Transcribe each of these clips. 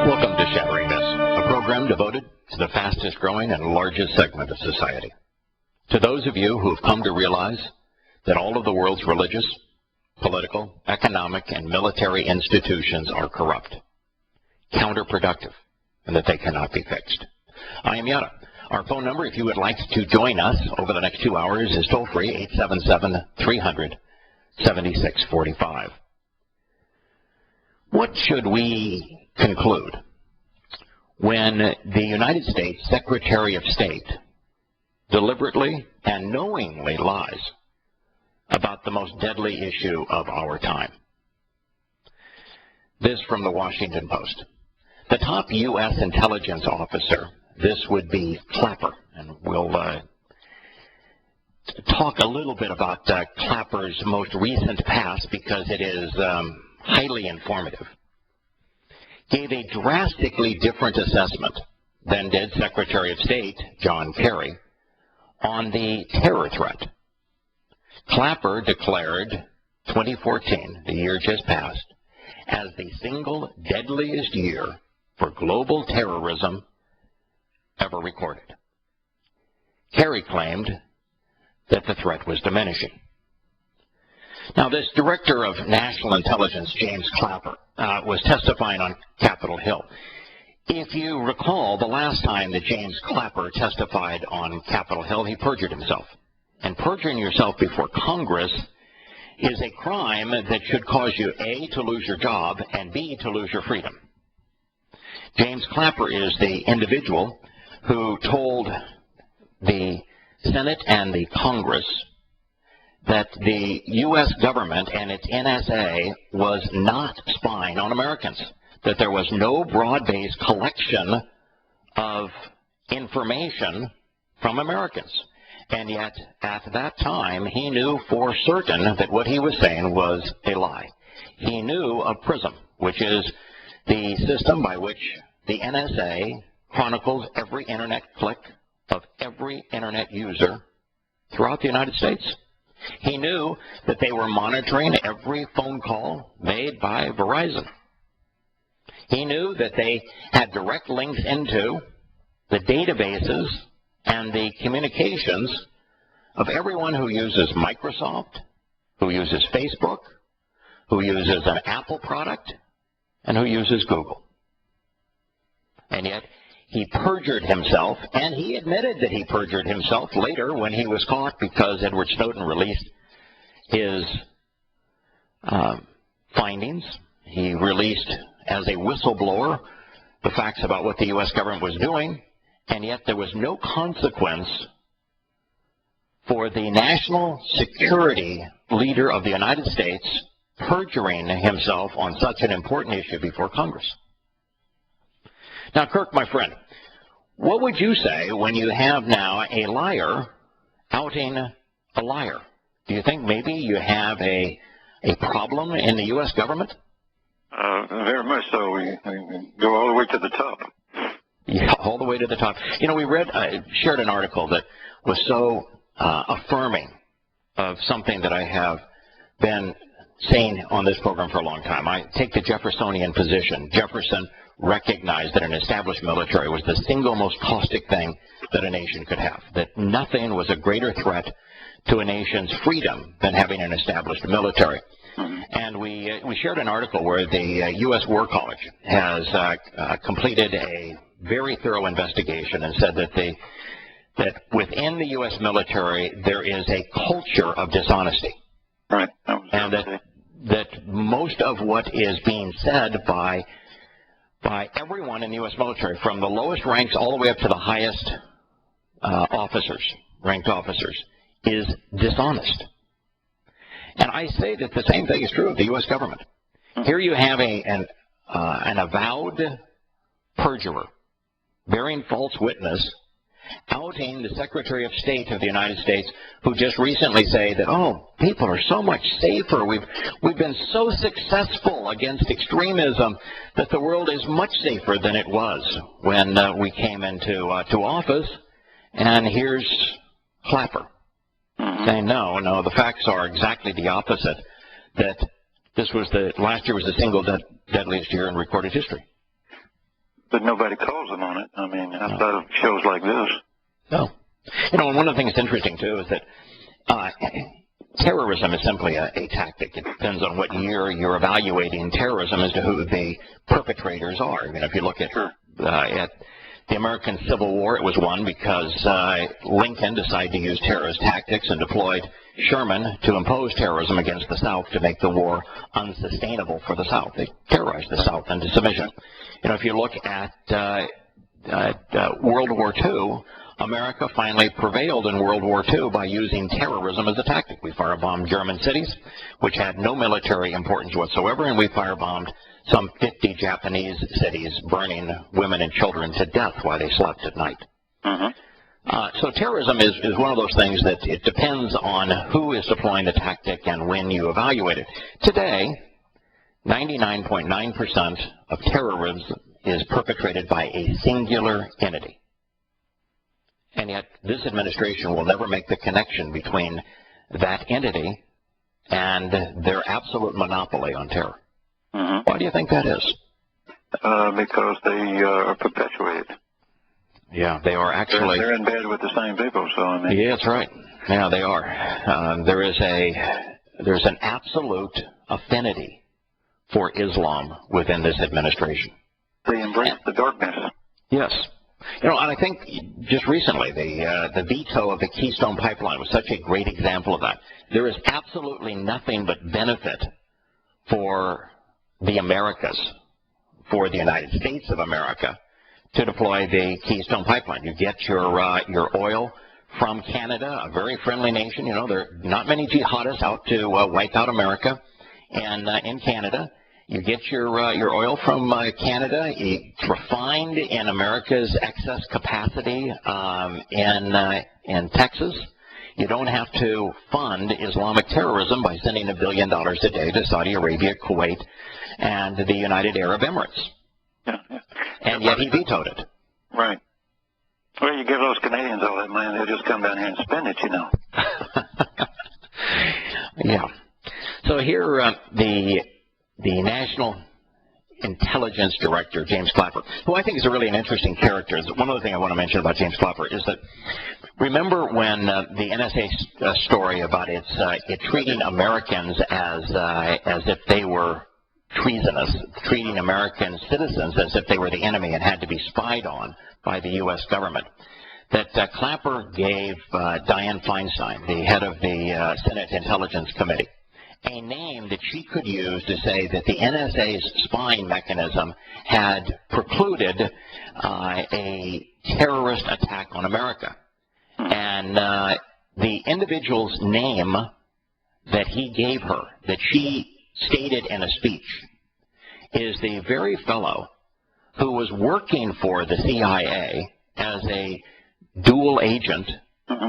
Welcome to Shattering Myths, a program devoted to the fastest growing and largest segment of society. To those of you who have come to realize that all of the world's religious, political, economic, and military institutions are corrupt, counterproductive, and that they cannot be fixed. I am Yahowah. Our phone number, if you would like to join us over the next 2 hours, is toll-free 877-300-7645. What should we conclude when the United States Secretary of State deliberately and knowingly lies about the most deadly issue of our time? This from the Washington Post. The top U.S. intelligence officer, this would be Clapper, and we'll talk a little bit about Clapper's most recent past because it is highly informative, gave a drastically different assessment than did Secretary of State John Kerry on the terror threat. Clapper declared 2014, the year just passed, as the single deadliest year for global terrorism ever recorded. Kerry claimed that the threat was diminishing. Now, this Director of National Intelligence, James Clapper, was testifying on Capitol Hill. If you recall, the last time that James Clapper testified on Capitol Hill, he perjured himself. And perjuring yourself before Congress is a crime that should cause you, A, to lose your job, and B, to lose your freedom. James Clapper is the individual who told the Senate and the Congress that the U.S. government and its NSA was not spying on Americans, that there was no broad-based collection of information from Americans. And yet, at that time, he knew for certain that what he was saying was a lie. He knew of PRISM, which is the system by which the NSA chronicles every Internet click of every Internet user throughout the United States. He knew that they were monitoring every phone call made by Verizon. He knew that they had direct links into the databases and the communications of everyone who uses Microsoft, who uses Facebook, who uses an Apple product, and who uses Google. And yet, he perjured himself, and he admitted that he perjured himself later when he was caught because Edward Snowden released his findings. He released, as a whistleblower, the facts about what the U.S. government was doing, and yet there was no consequence for the national security leader of the United States perjuring himself on such an important issue before Congress. Now, Kirk, my friend, what would you say when you have now a liar outing a liar? Do you think maybe you have a problem in the U.S. government? Very much so. We go all the way to the top. Yeah, all the way to the top. You know, we shared an article that was so affirming of something that I have been saying on this program for a long time. I take the Jeffersonian position. Jefferson recognized that an established military was the single most caustic thing that a nation could have, that nothing was a greater threat to a nation's freedom than having an established military. And we shared an article where the U.S. War College has completed a very thorough investigation and said that that within the U.S. military there is a culture of dishonesty. Right. And that most of what is being said by everyone in the U.S. military, from the lowest ranks all the way up to the highest ranked officers, is dishonest. And I say that the same thing is true of the U.S. government. Here you have an avowed perjurer, bearing false witness, outing the Secretary of State of the United States, who just recently say that, oh, people are so much safer. We've been so successful against extremism that the world is much safer than it was when we came into to office. And here's Clapper saying, no, the facts are exactly the opposite, that last year was the single deadliest year in recorded history. but nobody calls them on it. I mean, outside of shows like this. No. You know, and one of the things that's interesting, too, is that terrorism is simply a tactic. It depends on what year you're evaluating terrorism as to who the perpetrators are. I mean, if you look at the American Civil War, it was won because Lincoln decided to use terrorist tactics and deployed Sherman to impose terrorism against the South to make the war unsustainable for the South. They terrorized the South into submission. You know, if you look at World War II, America finally prevailed in World War II by using terrorism as a tactic. We firebombed German cities, which had no military importance whatsoever, and we firebombed some 50 Japanese cities, burning women and children to death while they slept at night. So terrorism is one of those things that it depends on who is deploying the tactic and when you evaluate it. Today, 99.9% of terrorism is perpetrated by a singular entity. And yet this administration will never make the connection between that entity and their absolute monopoly on terror. Why do you think that is? Because they are perpetuated. Yeah, they are actually. They're in bed with the same people, so I mean. Yeah, that's right. Yeah, they are. There's an absolute affinity for Islam within this administration. They embrace the darkness. Yes. You know, and I think just recently the veto of the Keystone Pipeline was such a great example of that. There is absolutely nothing but benefit for the Americas, for the United States of America, to deploy the Keystone Pipeline. You get your oil from Canada, a very friendly nation. You know, there are not many jihadists out to wipe out America, and in Canada. You get your oil from Canada. It's refined in America's excess capacity in Texas. You don't have to fund Islamic terrorism by sending $1 billion a day to Saudi Arabia, Kuwait, and the United Arab Emirates. And yet he vetoed it. Right. Well, you give those Canadians all that money, they'll just come down here and spend it, you know. Yeah. So here, the National Intelligence Director, James Clapper, who I think is really an interesting character. One other thing I want to mention about James Clapper is that, remember when the NSA story about it treating Americans as if they were treasonous, treating American citizens as if they were the enemy and had to be spied on by the U.S. government, that Clapper gave Dianne Feinstein, the head of the Senate Intelligence Committee, a name that she could use to say that the NSA's spying mechanism had precluded a terrorist attack on America. And the individual's name that he gave her, that she stated in a speech, is the very fellow who was working for the CIA as a dual agent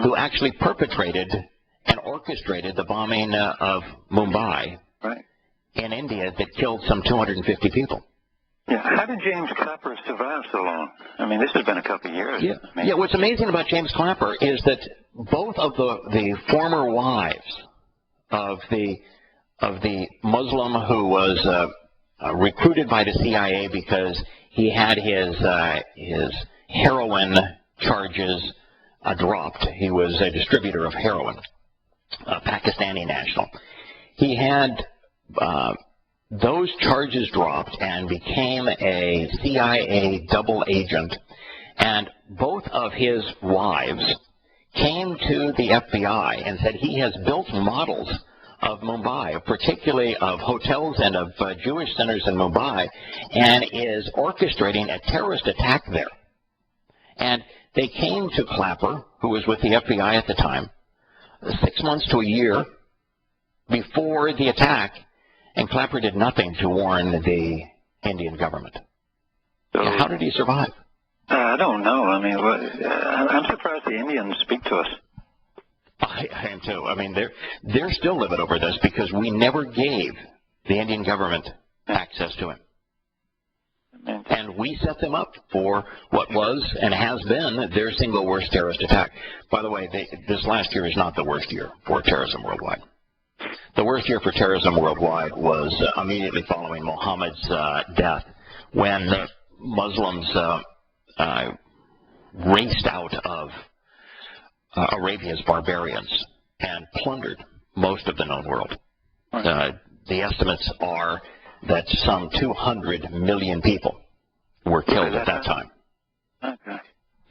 who actually perpetrated and orchestrated the bombing of Mumbai in India that killed some 250 people. Yeah. How did James Clapper survive so long? I mean, this has been a couple of years. Yeah. Yeah. What's amazing about James Clapper is that both of the former wives of the Muslim who was recruited by the CIA because he had his heroin charges dropped. He was a distributor of heroin, a Pakistani national. He had those charges dropped and became a CIA double agent, and both of his wives came to the FBI and said he has built models of Mumbai, particularly of hotels and of Jewish centers in Mumbai, and is orchestrating a terrorist attack there. And they came to Clapper, who was with the FBI at the time, 6 months to a year before the attack, and Clapper did nothing to warn the Indian government. So how did he survive? I don't know. I mean, I'm surprised the Indians speak to us. I am too. I mean, they're still livid over this because we never gave the Indian government access to him. And we set them up for what was and has been their single worst terrorist attack. By the way, this last year is not the worst year for terrorism worldwide. The worst year for terrorism worldwide was immediately following Muhammad's death, when Muslims raced out of Arabia's barbarians and plundered most of the known world. The estimates are that some 200 million people were killed at that time. Okay.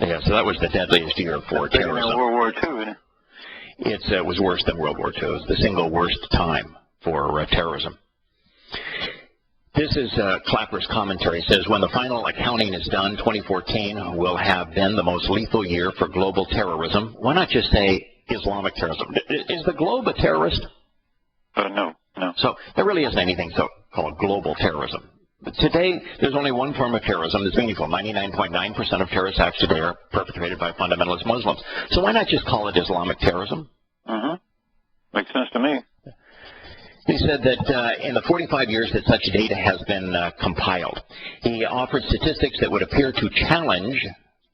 Yeah, so that was the deadliest year for terrorism. World War II, isn't it? It was worse than World War II. It was the single worst time for terrorism. This is Clapper's commentary. It says, when the final accounting is done, 2014 will have been the most lethal year for global terrorism. Why not just say Islamic terrorism? Is the globe a terrorist? No. So there really isn't anything so-called global terrorism. But today, there's only one form of terrorism that's meaningful. 99.9% of terrorist acts today are perpetrated by fundamentalist Muslims. So why not just call it Islamic terrorism? Makes sense to me. He said that in the 45 years that such data has been compiled, he offered statistics that would appear to challenge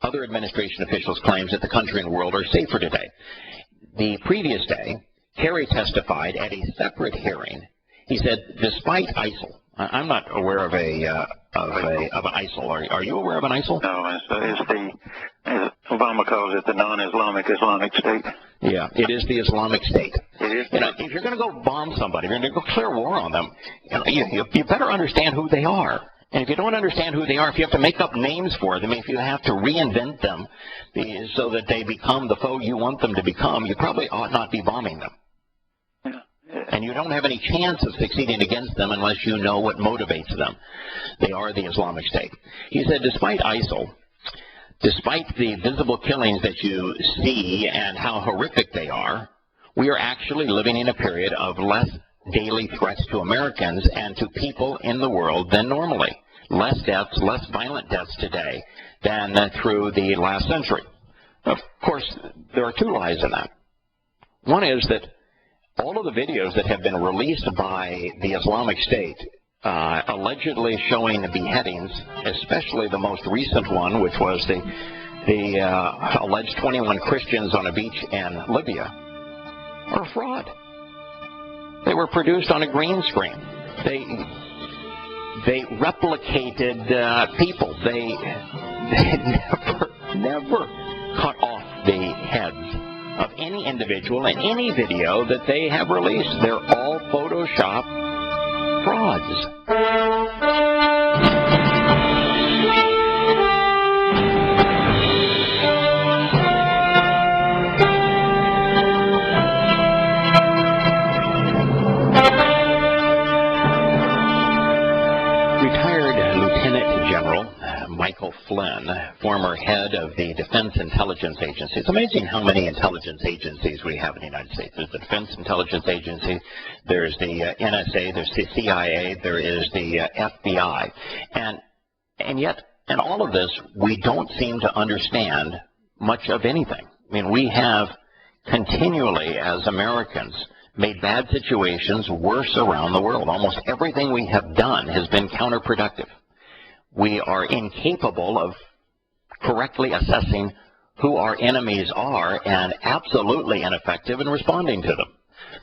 other administration officials' claims that the country and world are safer today. The previous day, Kerry testified at a separate hearing. He said, despite ISIL, I'm not aware of an ISIL. Are you aware of an ISIL? No, it's as Obama calls it, the non-Islamic Islamic State. Yeah, it is the Islamic State. It is. You know, if you're going to go bomb somebody, if you're going to go declare war on them, you better understand who they are. And if you don't understand who they are, if you have to make up names for them, if you have to reinvent them so that they become the foe you want them to become, you probably ought not be bombing them. And you don't have any chance of succeeding against them unless you know what motivates them. They are the Islamic State. He said, despite ISIL, despite the visible killings that you see and how horrific they are, we are actually living in a period of less daily threats to Americans and to people in the world than normally. Less deaths, less violent deaths today than through the last century. Of course, there are two lies in that. One is that all of the videos that have been released by the Islamic State allegedly showing the beheadings, especially the most recent one, which was the alleged 21 Christians on a beach in Libya, are a fraud. They were produced on a green screen. They replicated people. They never cut off the heads of any individual in any video that they have released. They're all Photoshop frauds. Retired Lieutenant General Michael Flynn, former head of the Defense Intelligence Agency. It's amazing how many intelligence agencies we have in the United States. There's the Defense Intelligence Agency, there's the NSA, there's the CIA, there is the FBI. And yet, in all of this, we don't seem to understand much of anything. I mean, we have continually, as Americans, made bad situations worse around the world. Almost everything we have done has been counterproductive. We are incapable of correctly assessing who our enemies are and absolutely ineffective in responding to them.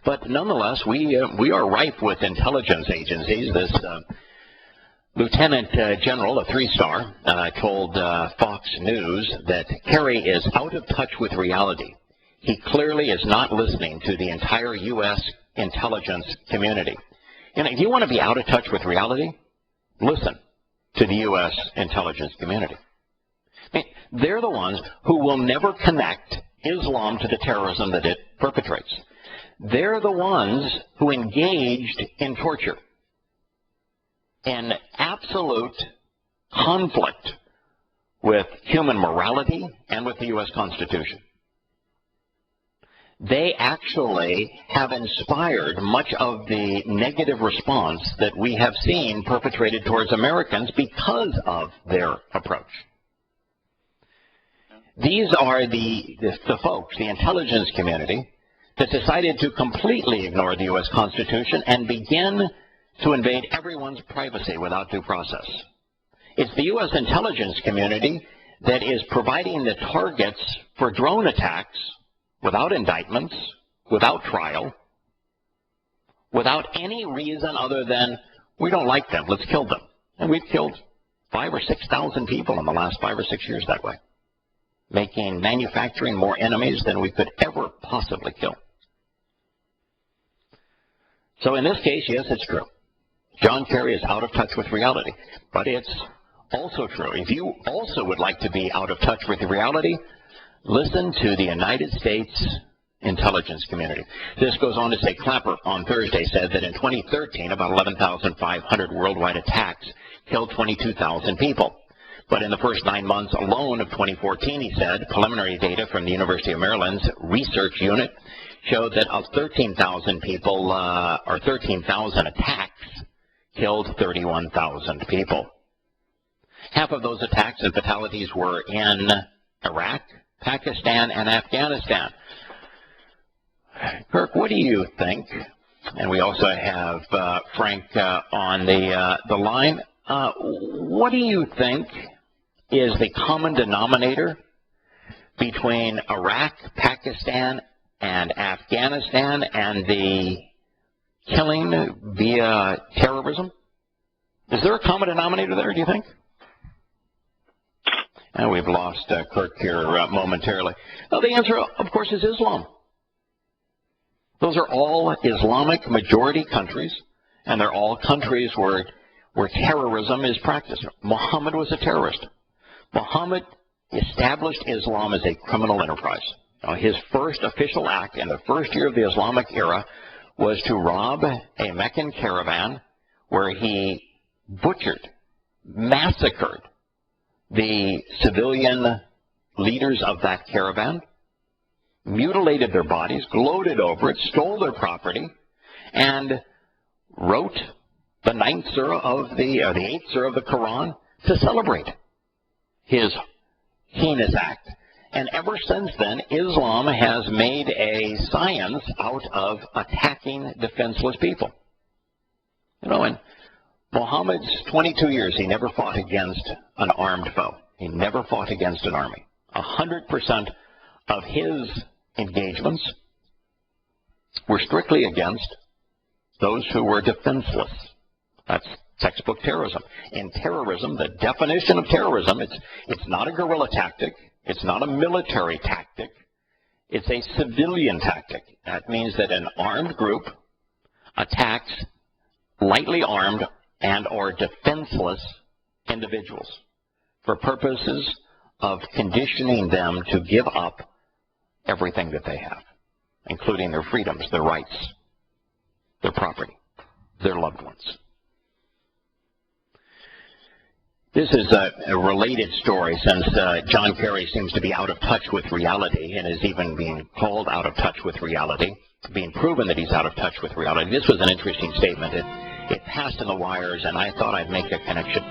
But nonetheless, we are rife with intelligence agencies. This Lieutenant General, a three-star, told Fox News that Kerry is out of touch with reality. He clearly is not listening to the entire U.S. intelligence community. And if you want to be out of touch with reality, listen to the U.S. intelligence community. I mean, they're the ones who will never connect Islam to the terrorism that it perpetrates. They're the ones who engaged in torture, in absolute conflict with human morality and with the U.S. Constitution. They actually have inspired much of the negative response that we have seen perpetrated towards Americans because of their approach. These are the folks, the intelligence community, that decided to completely ignore the U.S. Constitution and begin to invade everyone's privacy without due process. It's the U.S. intelligence community that is providing the targets for drone attacks without indictments, without trial, without any reason other than we don't like them, let's kill them. And we've killed 5,000 or 6,000 people in the last 5 or 6 years that way, making manufacturing more enemies than we could ever possibly kill. So in this case, yes, it's true. John Kerry is out of touch with reality, but it's also true. If you also would like to be out of touch with reality, listen to the United States intelligence community. This goes on to say, Clapper on Thursday said that in 2013, about 11,500 worldwide attacks killed 22,000 people. But in the first 9 months alone of 2014, he said, preliminary data from the University of Maryland's research unit showed that of 13,000 people, or 13,000 attacks, killed 31,000 people. Half of those attacks and fatalities were in Iraq, Pakistan, and Afghanistan. Kirk, what do you think? And we also have Frank on the line. What do you think is the common denominator between Iraq, Pakistan, and Afghanistan and the killing via terrorism? Is there a common denominator there, do you think? And we've lost Kirk here momentarily. Well, the answer, of course, is Islam. Those are all Islamic majority countries, and they're all countries where terrorism is practiced. Muhammad was a terrorist. Muhammad established Islam as a criminal enterprise. Now, his first official act in the first year of the Islamic era was to rob a Meccan caravan where he butchered, massacred the civilian leaders of that caravan, mutilated their bodies, gloated over it, stole their property, and wrote the 8th surah of the Quran to celebrate his heinous act. And ever since then, Islam has made a science out of attacking defenseless people. You know, in Muhammad's 22 years, he never fought against an armed foe. He never fought against an army. 100% of his engagements were strictly against those who were defenseless. That's textbook terrorism. In terrorism, the definition of terrorism, it's not a guerrilla tactic. It's not a military tactic. It's a civilian tactic. That means that an armed group attacks lightly armed and or defenseless individuals for purposes of conditioning them to give up everything that they have, including their freedoms, their rights, their property, their loved ones. This is a related story, since John Kerry seems to be out of touch with reality and is even being called out of touch with reality, being proven that he's out of touch with reality. This was an interesting statement. It passed in the wires, and I thought I'd make a connection.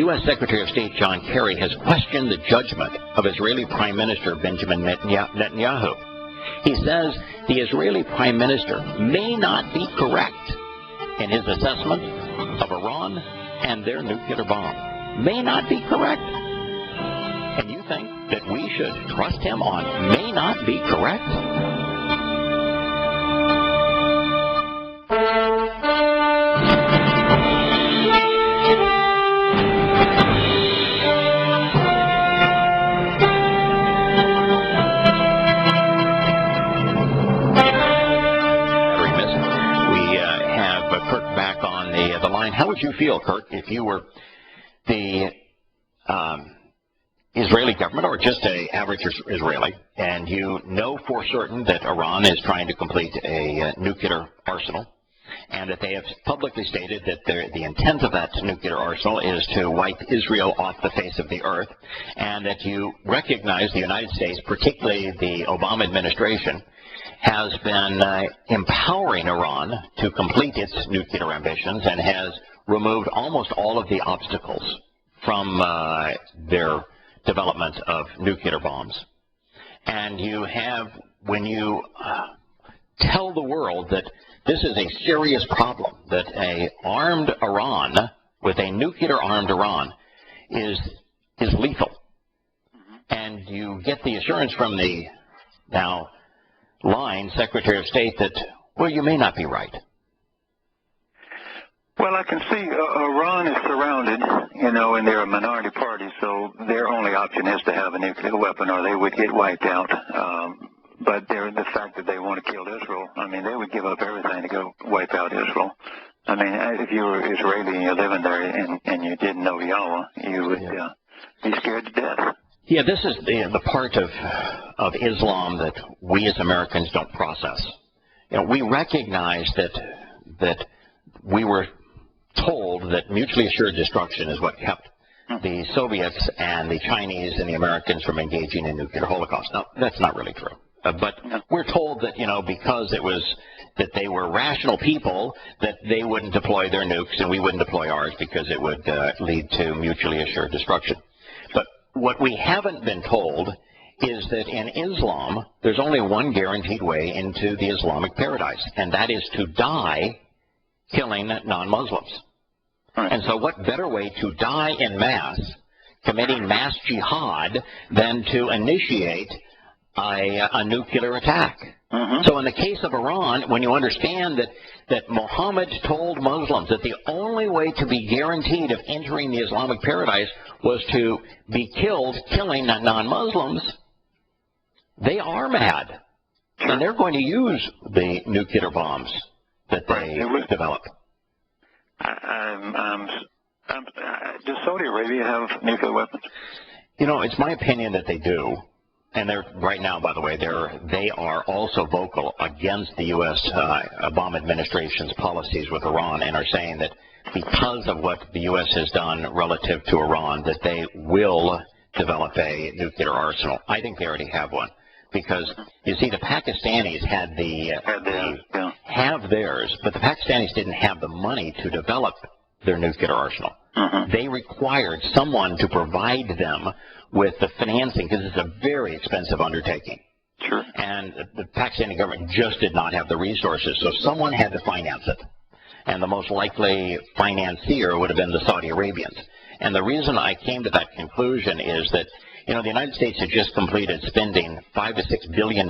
U.S. Secretary of State John Kerry has questioned the judgment of Israeli Prime Minister Benjamin Netanyahu. He says the Israeli Prime Minister may not be correct in his assessment of Iran and their nuclear bomb. May not be correct. And you think that we should trust him on may not be correct? How would you feel, Kurt, if you were the Israeli government, or just an average Israeli, and you know for certain that Iran is trying to complete a nuclear arsenal, and that they have publicly stated that the intent of that nuclear arsenal is to wipe Israel off the face of the earth, and that you recognize the United States, particularly the Obama administration, has been empowering Iran to complete its nuclear ambitions and has removed almost all of the obstacles from their development of nuclear bombs. And you have, when you tell the world that this is a serious problem, that a armed Iran, with a nuclear-armed Iran, is lethal, and you get the assurance from the now lying Secretary of State that, well, you may not be right. Well, I can see Iran is surrounded, and they're a minority party, so their only option is to have a nuclear weapon or they would get wiped out. But the fact that they want to kill Israel, I mean, they would give up everything to go wipe out Israel. I mean, if you were Israeli and you're living there and you didn't know Yahowah, you would be scared to death. Yeah, this is the part of Islam that we as Americans don't process. We recognize that we were told that mutually assured destruction is what kept the Soviets and the Chinese and the Americans from engaging in nuclear holocaust. Now, that's not really true. But we're told that, because it was that they were rational people, that they wouldn't deploy their nukes and we wouldn't deploy ours because it would lead to mutually assured destruction. But what we haven't been told is that in Islam, there's only one guaranteed way into the Islamic paradise, and that is to die killing non-Muslims. Right. And so what better way to die en masse, committing mass jihad, than to initiate a nuclear attack? So in the case of Iran, when you understand that Muhammad told Muslims that the only way to be guaranteed of entering the Islamic paradise was to be killed killing non-Muslims, they are mad. And they're going to use the nuclear bombs that they develop. Does Saudi Arabia have nuclear weapons? It's my opinion that they do. And they're right now, by the way, they are also vocal against the U.S. Obama administration's policies with Iran, and are saying that because of what the U.S. has done relative to Iran, that they will develop a nuclear arsenal. I think they already have one, because you see, the Pakistanis have theirs, but the Pakistanis didn't have the money to develop their nuclear arsenal. They required someone to provide them with the financing, because it's a very expensive undertaking. Sure. And the Pakistani government just did not have the resources, so someone had to finance it. And the most likely financier would have been the Saudi Arabians. And the reason I came to that conclusion is that, the United States had just completed spending $5 to $6 billion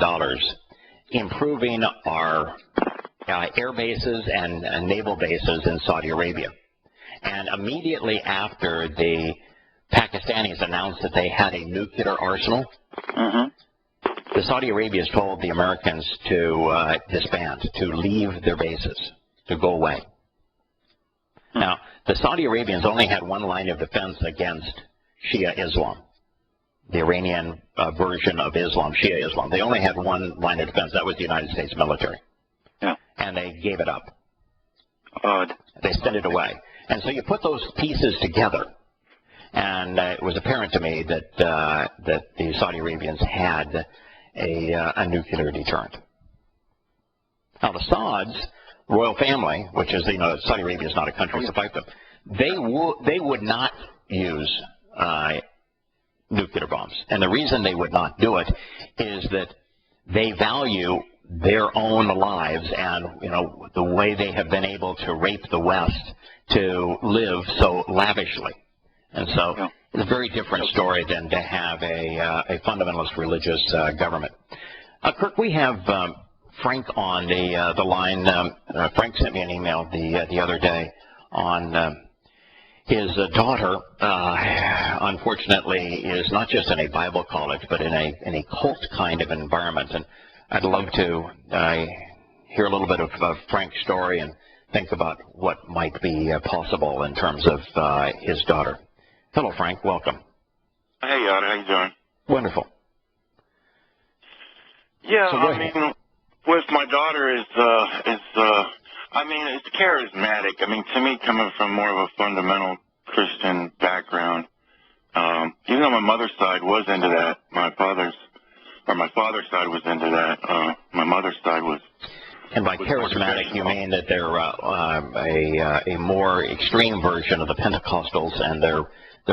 improving our air bases and naval bases in Saudi Arabia. And immediately after the Pakistanis announced that they had a nuclear arsenal, the Saudi Arabians told the Americans to disband, to leave their bases, to go away. Now, the Saudi Arabians only had one line of defense against Shia Islam, the Iranian version of Islam, Shia Islam. They only had one line of defense. That was the United States military. Yeah. And they gave it up. Odd. They sent it away. And so you put those pieces together, and it was apparent to me that the Saudi Arabians had a nuclear deterrent. Now, the Sauds, royal family, which is, Saudi Arabia is not a country to fight them, they would not use nuclear bombs. And the reason they would not do it is that they value their own lives and, the way they have been able to rape the West to live so lavishly. And so it's a very different story than to have a fundamentalist religious government. Kirk, we have Frank on the line. Frank sent me an email the other day on his daughter, unfortunately, is not just in a Bible college, but in a cult kind of environment. And I'd love to hear a little bit of Frank's story and think about what might be possible in terms of his daughter. Hello, Frank. Welcome. Hey, Yada. How you doing? Wonderful. Yeah, so I mean, with my daughter it's charismatic. I mean, to me, coming from more of a fundamental Christian background, even though my mother's side was into that, my father's side was into that. My mother's side was. And by charismatic, you mean that they're a more extreme version of the Pentecostals, and they're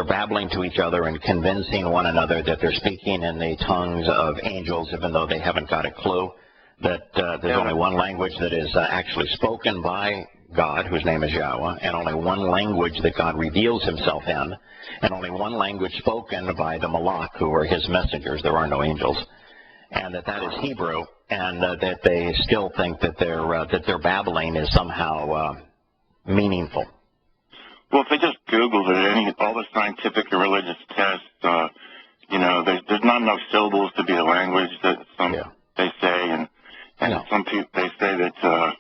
babbling to each other and convincing one another that they're speaking in the tongues of angels, even though they haven't got a clue, that there's only one language that is actually spoken by God, whose name is Yahowah, and only one language that God reveals himself in, and only one language spoken by the Malak, who are his messengers. There are no angels. And that is Hebrew, and that they still think that their babbling is somehow meaningful? Well, if they just Googled it, all the scientific or religious tests, there's not enough syllables to be a language that they say, and some people, they say that...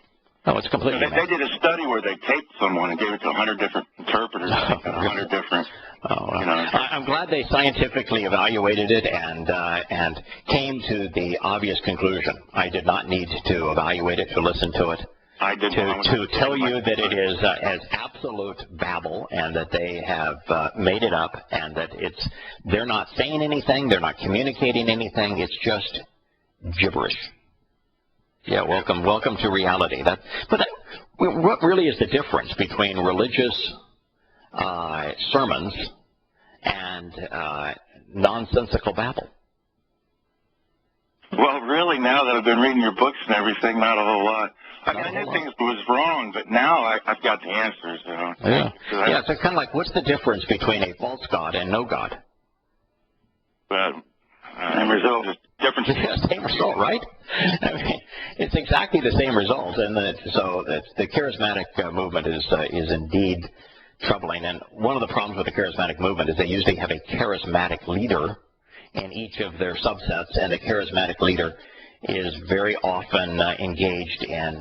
no, it's completely... They did a study where they taped someone and gave it to 100 different interpreters, 100 different... I'm glad they scientifically evaluated it and came to the obvious conclusion. I did not need to evaluate it, to listen to it. I did to tell you that it is as absolute babble, and that they have made it up, and that they're not saying anything, they're not communicating anything, it's just gibberish. Yeah, welcome to reality. What really is the difference between religious sermons and nonsensical babble? Well, really, now that I've been reading your books and everything, not a whole lot. I knew things was wrong, but now I've got the answers, Yeah, so kind of like, what's the difference between a false God and no God? But same result, just different. Yeah, same result, right? I mean, it's exactly the same result, and the charismatic movement is indeed troubling. And one of the problems with the charismatic movement is they usually have a charismatic leader in each of their subsets, and the charismatic leader is very often engaged in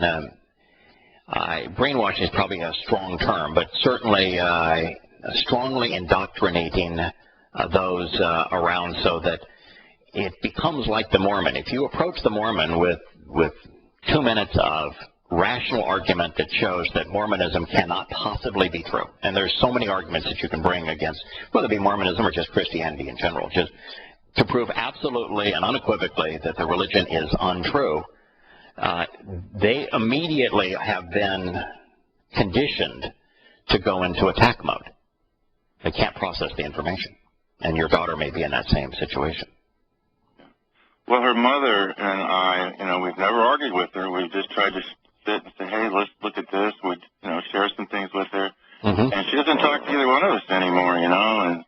brainwashing is probably a strong term, but certainly strongly indoctrinating those around, so that it becomes like the Mormon. If you approach the Mormon with 2 minutes of rational argument that shows that Mormonism cannot possibly be true, and there's so many arguments that you can bring against, whether it be Mormonism or just Christianity in general, just to prove absolutely and unequivocally that the religion is untrue, they immediately have been conditioned to go into attack mode. They can't process the information, and your daughter may be in that same situation. Well, her mother and I, we've never argued with her. We've just tried to sit and say, hey, let's look at this. We'd, share some things with her. Mm-hmm. And she doesn't talk to either one of us anymore, and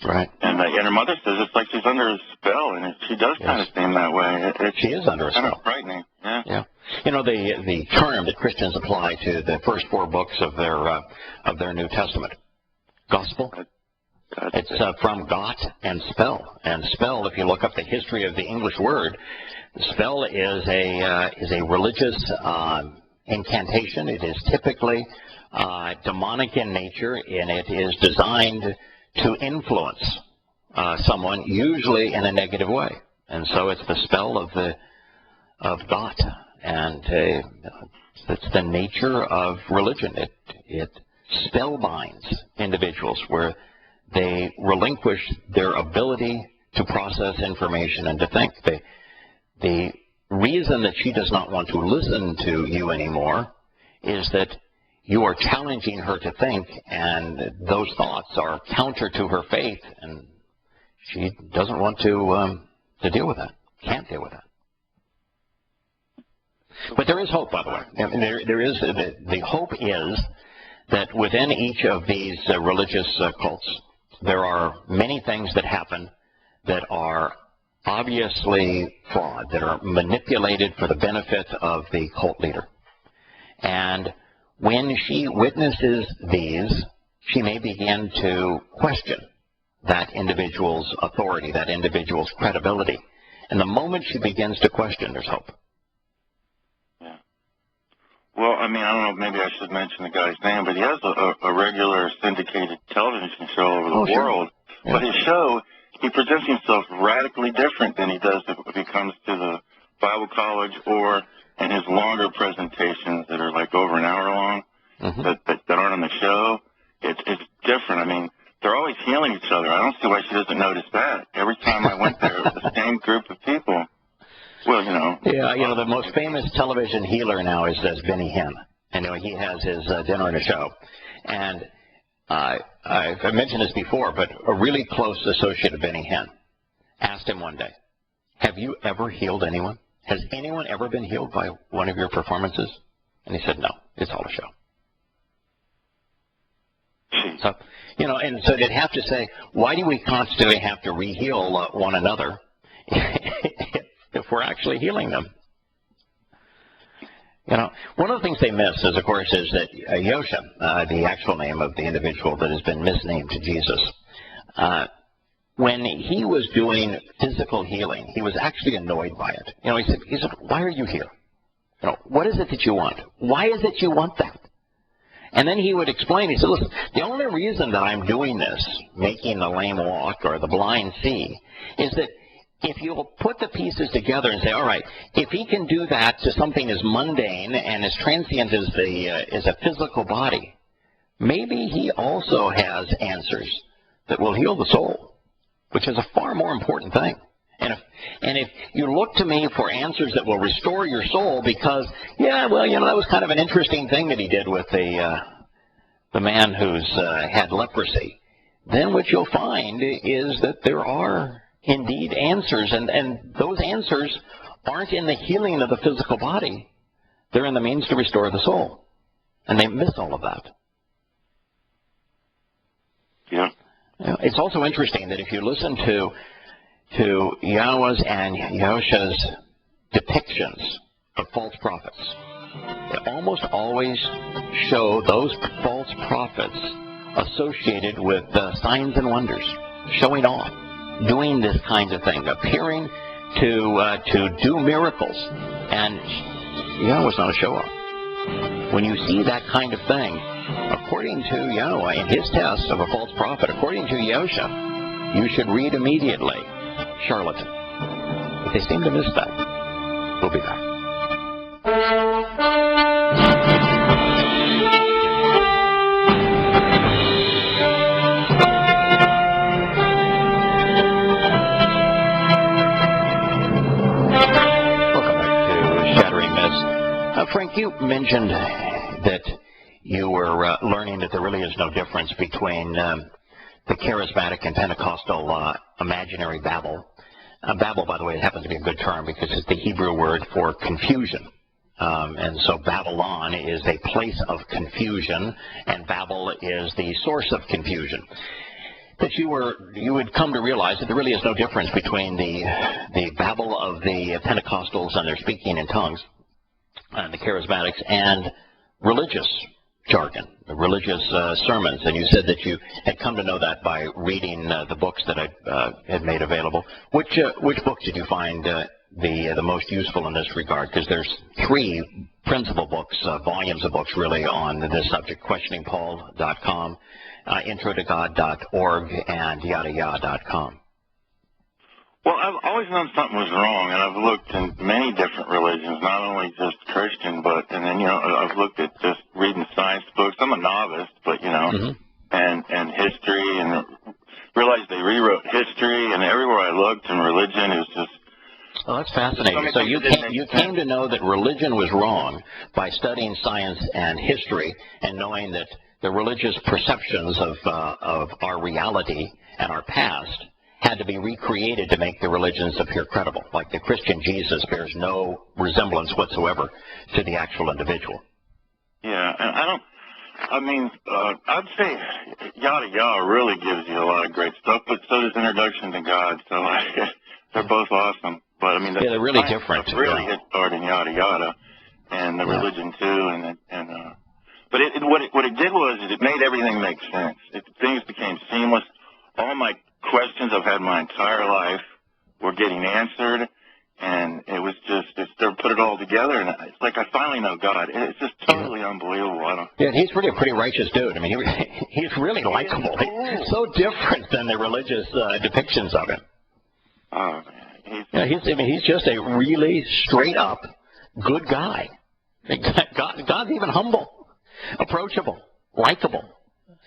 right. And her mother says it's like she's under a spell, and she does kind of seem that way. She is under a spell. Kind of frightening. Yeah. The term that Christians apply to the first 4 books of their New Testament, gospel. It's from got and spell. And spell, if you look up the history of the English word, spell is a religious incantation. It is typically demonic in nature, and it is designed to influence someone, usually in a negative way. And so it's the spell of God, and it's the nature of religion. It spellbinds individuals where they relinquish their ability to process information and to think. The reason that she does not want to listen to you anymore is that you are challenging her to think, and those thoughts are counter to her faith, and she doesn't want to deal with that, can't deal with that. But there is hope, by the way. There is the hope is that within each of these religious cults, there are many things that happen that are obviously fraud, that are manipulated for the benefit of the cult leader. And when she witnesses these, she may begin to question that individual's authority, that individual's credibility. And the moment she begins to question, there's hope. Yeah. Well, I don't know, maybe I should mention the guy's name, but he has a regular syndicated television show over the world. Yeah. But his show, he presents himself radically different than he does if he comes to the Bible college or in his longer presentations that are like over an hour long, mm-hmm. that aren't on the show. It's different. They're always healing each other. I don't see why she doesn't notice that. Every time I went there, it was the same group of people. Well, Yeah, the most famous television healer now is Benny Hinn. And he has his dinner and a show. And I've mentioned this before, but a really close associate of Benny Hinn asked him one day, have you ever healed anyone? Has anyone ever been healed by one of your performances? And he said, no, it's all a show. So, and so they'd have to say, why do we constantly have to re-heal one another if we're actually healing them? You know, one of the things they miss is, of course, is that Yahowah, the actual name of the individual that has been misnamed to Jesus, when he was doing physical healing, he was actually annoyed by it. You know, he said, why are you here? You know, what is it that you want? Why is it you want that? And then he would explain, he said, listen, the only reason that I'm doing this, making the lame walk or the blind see, is that if you'll put the pieces together and say, all right, if he can do that to something as mundane and as transient as a physical body, maybe he also has answers that will heal the soul, which is a far more important thing. And if you look to me for answers that will restore your soul because, yeah, well, you know, that was kind of an interesting thing that he did with the man who's had leprosy, then what you'll find is that there are indeed answers, and those answers aren't in the healing of the physical body. They're in the means to restore the soul. And they miss all of that. Yeah. You know, it's also interesting that if you listen to Yahowah's and Yahush's depictions of false prophets, they almost always show those false prophets associated with signs and wonders, showing off, doing this kind of thing, appearing to do miracles. And Yahowah's not a show-off. When you see that kind of thing, according to Yahowah, in his test of a false prophet, according to Yahushua, you should read immediately, charlatan. But they seem to miss that. We'll be back. Welcome back to Shattering Myths. Frank, you mentioned that you were learning that there really is no difference between the charismatic and Pentecostal imaginary Babel. Babel, by the way, it happens to be a good term because it's the Hebrew word for confusion. And so Babylon is a place of confusion, and Babel is the source of confusion. That you would come to realize that there really is no difference between the Babel of the Pentecostals and their speaking in tongues, and the charismatics, and religious jargon, the religious sermons. And you said that you had come to know that by reading the books that I had made available. Which books did you find the most useful in this regard? Because there's 3 principal books, volumes of books really on this subject: questioningpaul.com, introdogod.org, and yadayah.com. Well, I've always known something was wrong, and I've looked in many different religions, not only just Christian, and then, you know, I've looked at just reading science books. I'm a novice, but, you know, and history, and realized they rewrote history, and everywhere I looked in religion, it was just... Oh, that's fascinating. So you came to know that religion was wrong by studying science and history and knowing that the religious perceptions of our reality and our past had to be recreated to make the religions appear credible. Like the Christian Jesus bears no resemblance whatsoever to the actual individual. Yeah, and I'd say Yahowah really gives you a lot of great stuff, but so does Introduction to God. So they're both awesome. But I mean, yeah, they're really different. Really hit hard in Yahowah, and the religion too, but what it did was it made everything make sense. Things became seamless. All my questions I've had my entire life were getting answered, and it was just they put it all together, and it's like I finally know God. It's just totally unbelievable. Yeah, he's really a pretty righteous dude. I mean, he's really likable. He's so different than the religious depictions of him. Oh man, he's just a really straight up good guy. God's even humble, approachable, likable.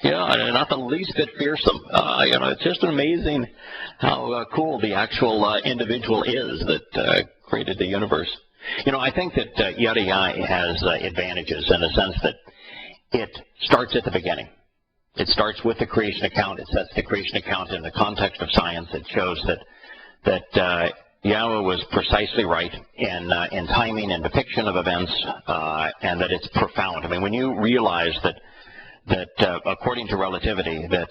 Yeah, not the least bit fearsome. It's just amazing how cool the actual individual is that created the universe. I think that Yahowah has advantages in the sense that it starts at the beginning. It starts with the creation account. It sets the creation account in the context of science. It shows that Yahowah was precisely right in timing and depiction of events, and that it's profound. I mean, when you realize that according to relativity, that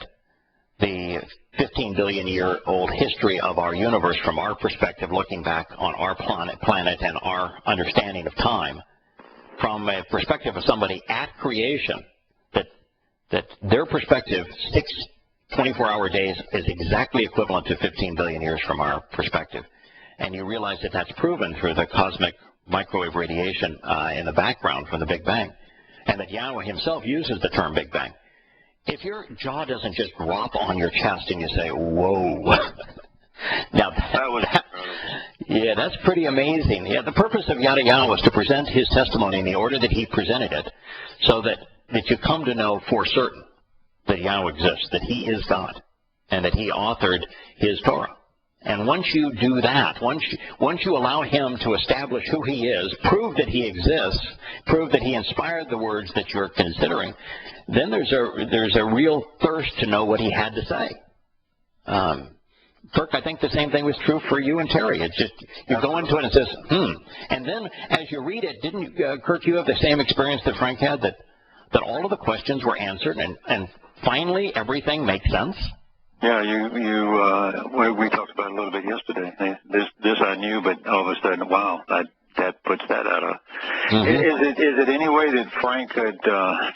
the 15 billion year old history of our universe from our perspective, looking back on our planet and our understanding of time, from a perspective of somebody at creation, that their perspective, 6 24-hour days is exactly equivalent to 15 billion years from our perspective. And you realize that that's proven through the cosmic microwave radiation in the background from the Big Bang, and that Yahowah himself uses the term Big Bang. If your jaw doesn't just drop on your chest and you say, whoa. Now, yeah, that's pretty amazing. Yeah, the purpose of Yada Yahowah was to present his testimony in the order that he presented it, so that you come to know for certain that Yahowah exists, that he is God, and that he authored his Torah. And once you do that, once you allow him to establish who he is, prove that he exists, prove that he inspired the words that you're considering, then there's a real thirst to know what he had to say. Kirk, I think the same thing was true for you and Terry. It's just, you go into it and it says, And then as you read it, didn't Kirk, you have the same experience that Frank had, that all of the questions were answered and finally everything makes sense? Yeah, we talked about it a little bit yesterday. This I knew, but all of a sudden, wow, that puts that out of. Is it any way that Frank could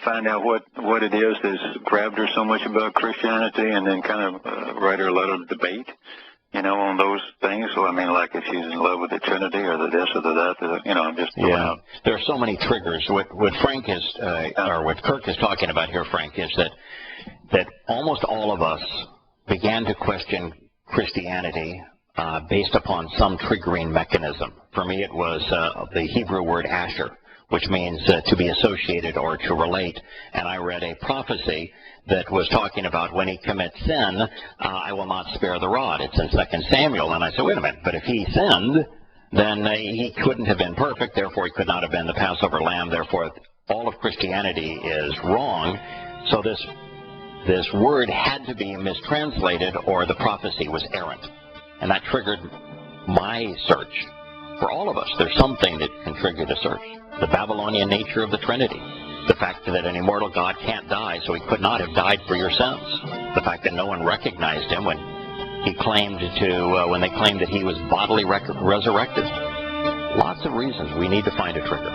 find out what it is that's grabbed her so much about Christianity, and then kind of write her a little debate, on those things? So I mean, like if she's in love with the Trinity or the this or the that, I'm just. Yeah, there are so many triggers. What Frank is, or what Kirk is talking about here, Frank, is that almost all of us began to question Christianity based upon some triggering mechanism. For me, it was the Hebrew word asher, which means to be associated or to relate. And I read a prophecy that was talking about when he commits sin, I will not spare the rod. It's in 2 Samuel. And I said, wait a minute, but if he sinned, then he couldn't have been perfect, therefore he could not have been the Passover lamb, therefore all of Christianity is wrong. So this word had to be mistranslated, or the prophecy was errant. And that triggered my search. For all of us, there's something that can trigger the search. The Babylonian nature of the Trinity. The fact that an immortal God can't die, so he could not have died for your sins. The fact that no one recognized him when they claimed that he was bodily resurrected. Lots of reasons we need to find a trigger.